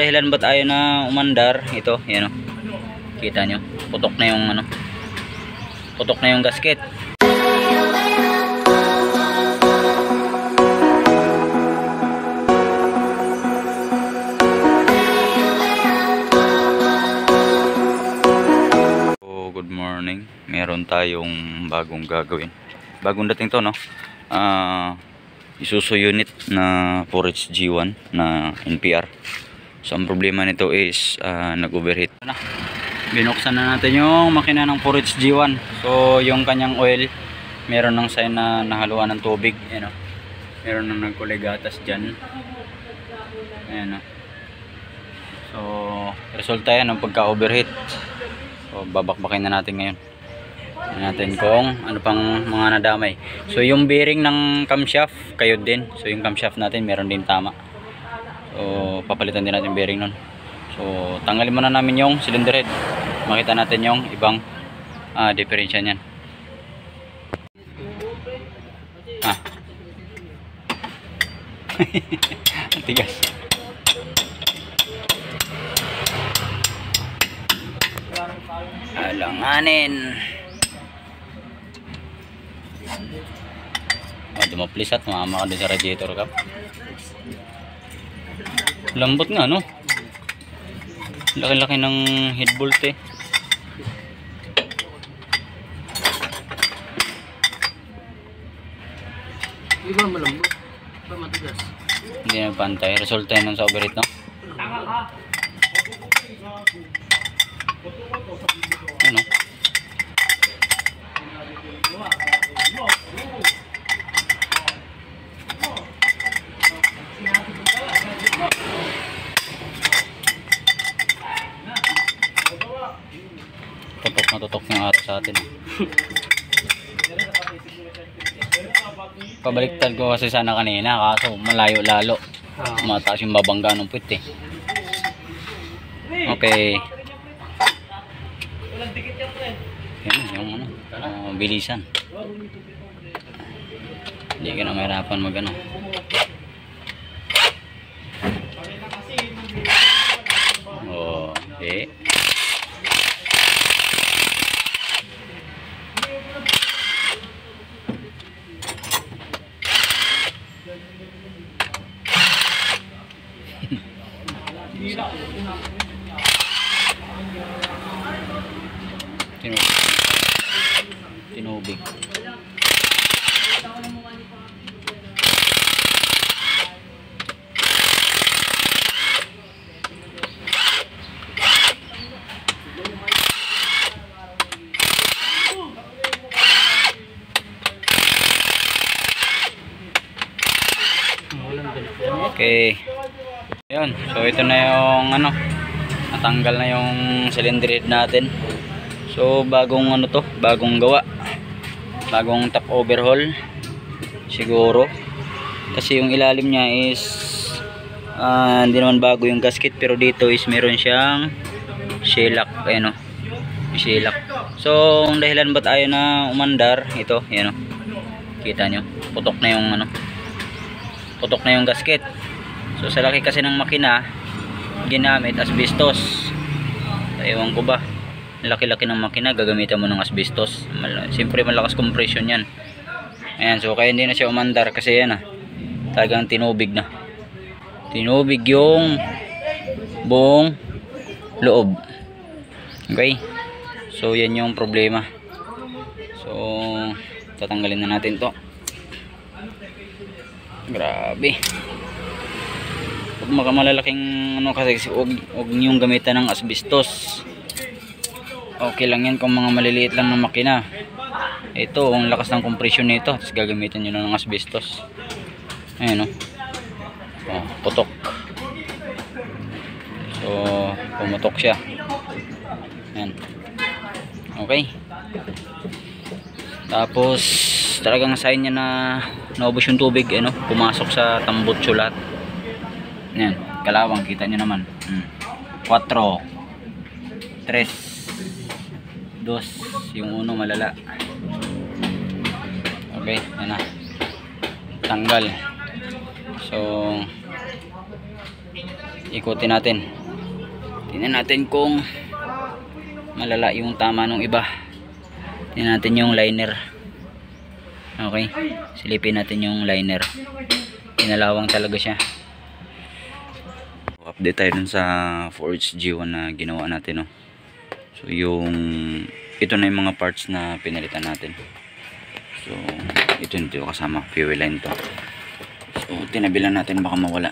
dahilan ba't ayaw na umandar, ito, yan o. Kita nyo, putok na yung ano, putok na yung gasket. Good morning. Meron tayong bagong gagawin. Bagong dating to, no? Isuzu unit na 4HG1 na NPR. So ang problema nito is nag-overheat na. Binuksan na natin yung makina ng 4HG1. So yung kanyang oil, meron ng sign na nahaluan ng tubig, ano. Meron nang nagkulay gatas diyan. Ayan, no? So resulta yan ng pagka-overheat. So babakbakin na natin ngayon. Tingnan natin kung ano pang mga nadamay. So yung bearing ng camshaft, kayo din. So yung camshaft natin meron din tama. So papalitan din natin bearing nun. So tanggalin muna namin yung cylinder head. Makita natin yung ibang diferensya niyan. Tigas. Alanganin. Dumaplis at mama ka doon sa radiator cap. Lambot nga, no? Laki-laki ng head bolt eh. Iba malambot, iba matigas. Hindi na pantay. Resulta yun sa overheat, no? Ano? Tutok na tutok yung araw sa atin. Pabaliktad ko kasi sana kanina, kaso malayo lalo. Mataas yung babangga ng puwit eh. Okay. Yan yung ano, bilisan. Hindi ka na mahirapan mag ano. Okay. Tinubig. Okay. Ayun, so ito na yung ano, natanggal na yung cylinder head natin. So bagong ano to, bagong gawa. Bagong top overhaul siguro. Kasi yung ilalim niya is hindi naman bago yung gasket, pero dito is meron siyang shellac, ayun oh. Shellac. So ang dahilan ba't ayaw na umandar, ito, ayun oh. Kita nyo, putok na yung ano, putok na yung gasket. So sa laki kasi ng makina, ginamit asbestos. Ewan ko ba, laki-laki ng makina, gagamitan mo ng asbestos. Siyempre malakas compression yan. Ayan, so kaya hindi na siya umandar kasi yan talagang tinubig na. Tinubig yung buong loob. Okay, so yan yung problema. So tatanggalin na natin to. Grabe. Pag makamalaking ano kasi huwag niyong gamitan ng asbestos. Okay lang yan kung mga maliliit lang ng makina. Ito, ang lakas ng compression nito, tapos gagamitan nyo na ng asbestos. Ayan o. Oh, putok. So pumutok siya. Ayan. Okay. Tapos talagang sign niya na naubos yung tubig, ano, pumasok sa tambutso lahat. Ayan, kalawang, kita nyo naman. 4 3 2, yung uno malala. Okay, yan na, tanggal. So ikutin natin. Tingnan natin kung malala yung tama nung iba. Tingnan natin yung liner. Okay, silipin natin yung liner. Inalawang talaga siya. Update tayo dun sa Forge G1 na ginawa natin, no? So ito na yung mga parts na pinalitan natin. So ito kasama fuel line to. So tinabilan natin, baka mawala.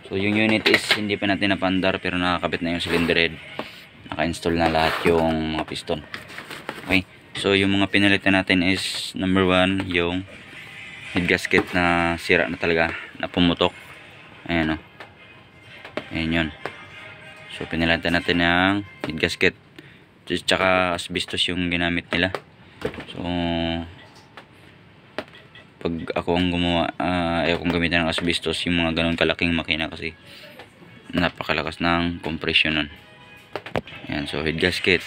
So yung unit is hindi pa natin napandar, pero nakakabit na yung cylinder head. Naka-install na lahat yung mga piston. Okay, so yung mga pinalitan natin is number 1, yung head gasket na sira na talaga, na pumutok. Ayan, o. Ayan yun. So pinalitan natin yung head gasket, tsaka asbestos yung ginamit nila. So pag ako ang gumawa, ayaw kong gamitin ng asbestos, yung mga ganun kalaking makina, kasi napakalakas ng compression nun. Ayan, so head gasket.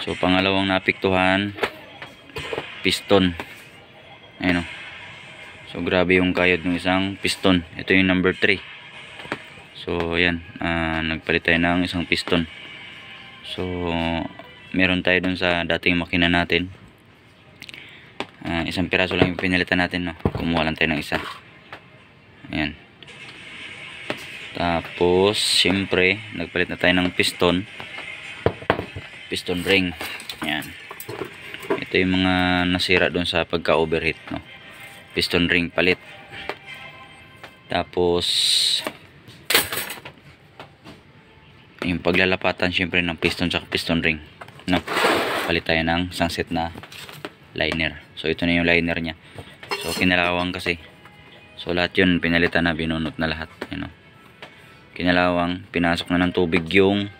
So pangalawang napiktuhan, piston. Ayan, o. So grabe yung kayod ng isang piston. Ito yung number 3. So ayan, nagpalit tayo ng isang piston. So meron tayo dun sa dating makina natin, isang piraso lang yung pinalitan natin, no? Kumuha lang tayo ng isa. Ayan. Tapos siyempre nagpalit na tayo ng piston ring. Ayan. Ito yung mga nasira doon sa pagka overheat, no? Piston ring palit. Tapos yung paglalapatan siyempre ng piston sa piston ring, no? Palit tayo ng isang set na liner. So ito na yung liner nya. So kinalawang kasi. So lahat yun pinalitan na, binunot na lahat, you know? Kinalawang, pinasok na ng tubig yung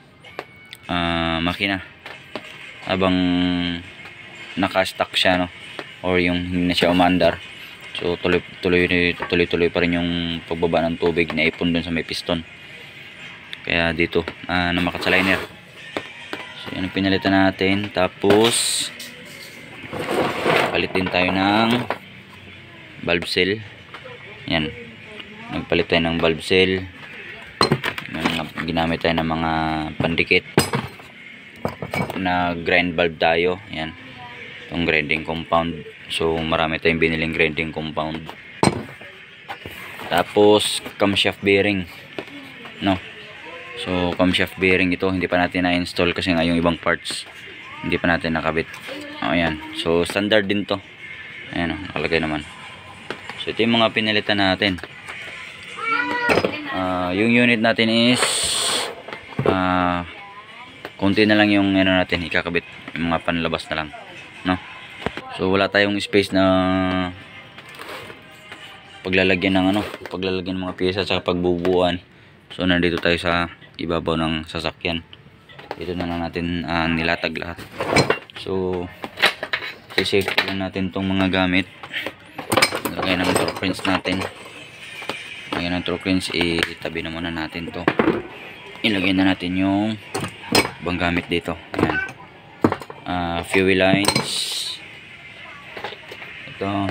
makina habang naka-stack siya, no? Or yung hindi na siya umandar. So tuloy pa rin yung pagbaba ng tubig na ipon dun sa may piston. Kaya dito namakat sa liner. So yan ang pinalitan natin. Tapos palit din tayo ng valve seal. Yan, nagpalit tayo ng valve seal. Ginamit tayo ng mga pandikit na grind valve tayo. Yan, itong grinding compound. So marami tayong biniling grinding compound. Tapos camshaft bearing, no? So camshaft bearing ito hindi pa natin na-install kasi nga yung ibang parts hindi pa natin nakabit. Ayan, so standard din to. Ayan, nakalagay naman. So ito yung mga pinalitan natin. Yung unit natin is konti na lang yung natin ikakabit, yung mga panlabas na lang, no? So wala tayong space na paglalagyan ng paglalagyan ng mga piyesa sa pagbubuuan. So nandito tayo sa ibabaw ng sasakyan. Dito na lang natin nilatag lahat. So safety lang natin tong mga gamit. Lagay ng torque wrench natin. Lagay ng torque wrench, itabi na muna natin to. Ilagay na natin yung ibang gamit dito. Ayan. Fuel lines. Ito,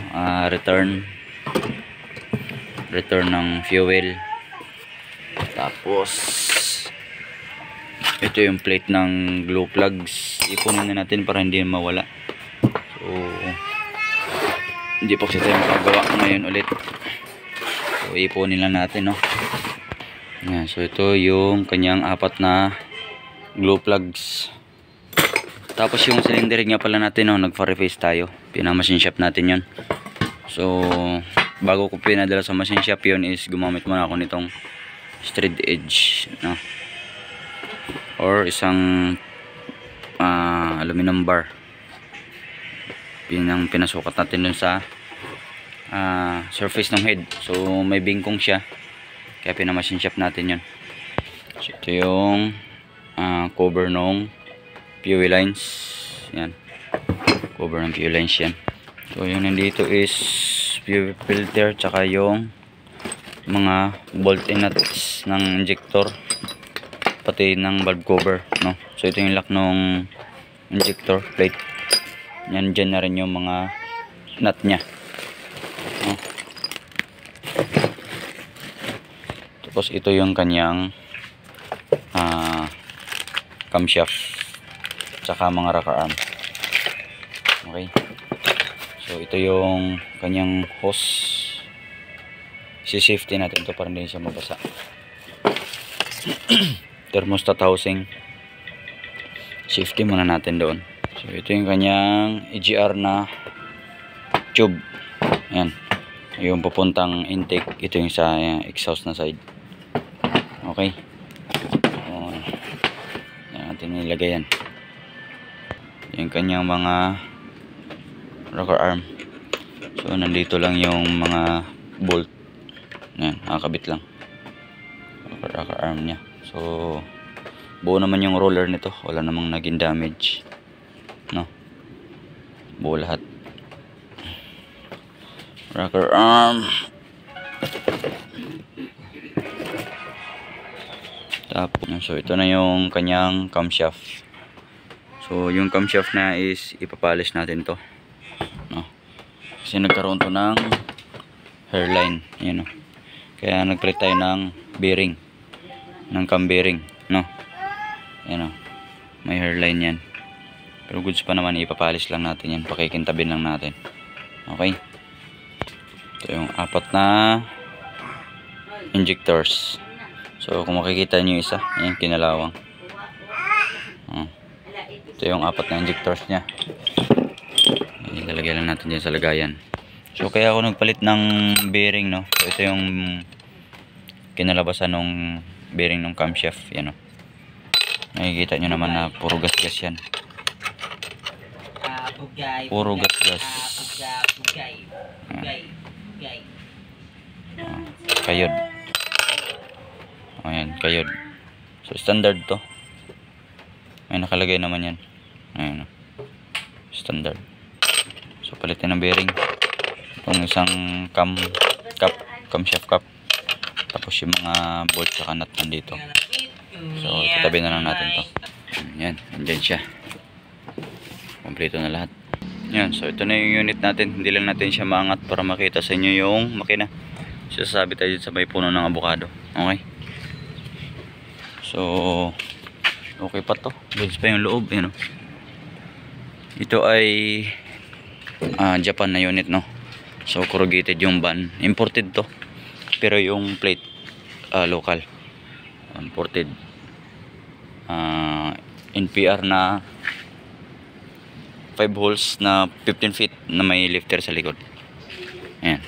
return ng fuel. Tapos ito yung plate ng glow plugs. Ipunin na natin para hindi mawala. So hindi pa kasi tayo makagawa ngayon ulit. So ipunin lang natin, no? Yan, so ito yung kanyang 4 na glow plugs. Tapos yung cylinder nga pala natin, no, nagpa-reface tayo. Pinamachine shop natin yun. So bago ko pinadala sa machine shop yun is gumamit muna ako nitong straight edge, no? Or isang aluminum bar. Yun ang pinasukat natin dun sa surface ng head. So may bingkong siya, kaya pinamachine shop natin yun. So ito yung cover ng fuel lines. Yan, cover ng fuel lines yan. So yung nandito is fuel filter, tsaka yung mga bolt and nuts ng injector, pati ng valve cover, no? So ito yung lock ng injector plate. Yan, dyan na rin yung mga nut nya, no? Tapos Tapos ito yung kanyang camshaft tsaka mga rocker arm. Okay, so ito yung kanyang hose. Si-safety natin to para hindi siya mabasa. Thermostat housing, safety muna natin doon. So ito yung kanyang EGR na tube. Ayan, yung papuntang intake. Ito yung sa exhaust na side. Okay, so, yan natin nilagay yan. Yung kanyang mga rocker arm. So nandito lang yung mga bolt. Ayan, nakakabit lang rocker arm nya. So buo naman yung roller nito, wala namang naging damage, no? Buo lahat. Rocker arm. Tapos, so ito na yung kanyang camshaft. So yung camshaft na is ipapolish natin to, no? Kasi nagkaroon to ng hairline, yun, no? Kaya nagpalit tayo ng bearing, ng cam bearing, no? Yan, may hairline yan. Pero goods pa naman, ipapalis lang natin yan, pakikintabin lang natin. Okay, ito yung 4 na injectors. So kung makikita nyo isa, yan, kinalawang. Ito yung 4 na injectors nya. Ilalagay lang natin dyan sa lagayan. So kaya ako nagpalit ng bearing, no? So ito yung kinalabasan ng bearing ng camshaft, yan, no? Nakikita nyo naman na puro gas-gas yan. Puro gas-gas. Kayod. Ayan, kayod. So standard to. May nakalagay naman yan. Ayan, standard. So palitin ng bearing. Itong isang camshaft cap. Tapos yung mga bolt saka nut nandito. So tatabi na lang natin to. Yan, andyan siya. Kompleto na lahat. Yan, so ito na yung unit natin. Hindi lang natin siya maangat para makita sa inyo yung makina. Sasabi tayo sa may puno ng avocado. Okay, so okay pa to. Goods pa yung loob, yun, no? Ito ay Japan na unit, no? So corrugated yung van. Imported to, pero yung plate local. Imported. NPR na 5 holes na 15 feet na may lifter sa likod. Ayan.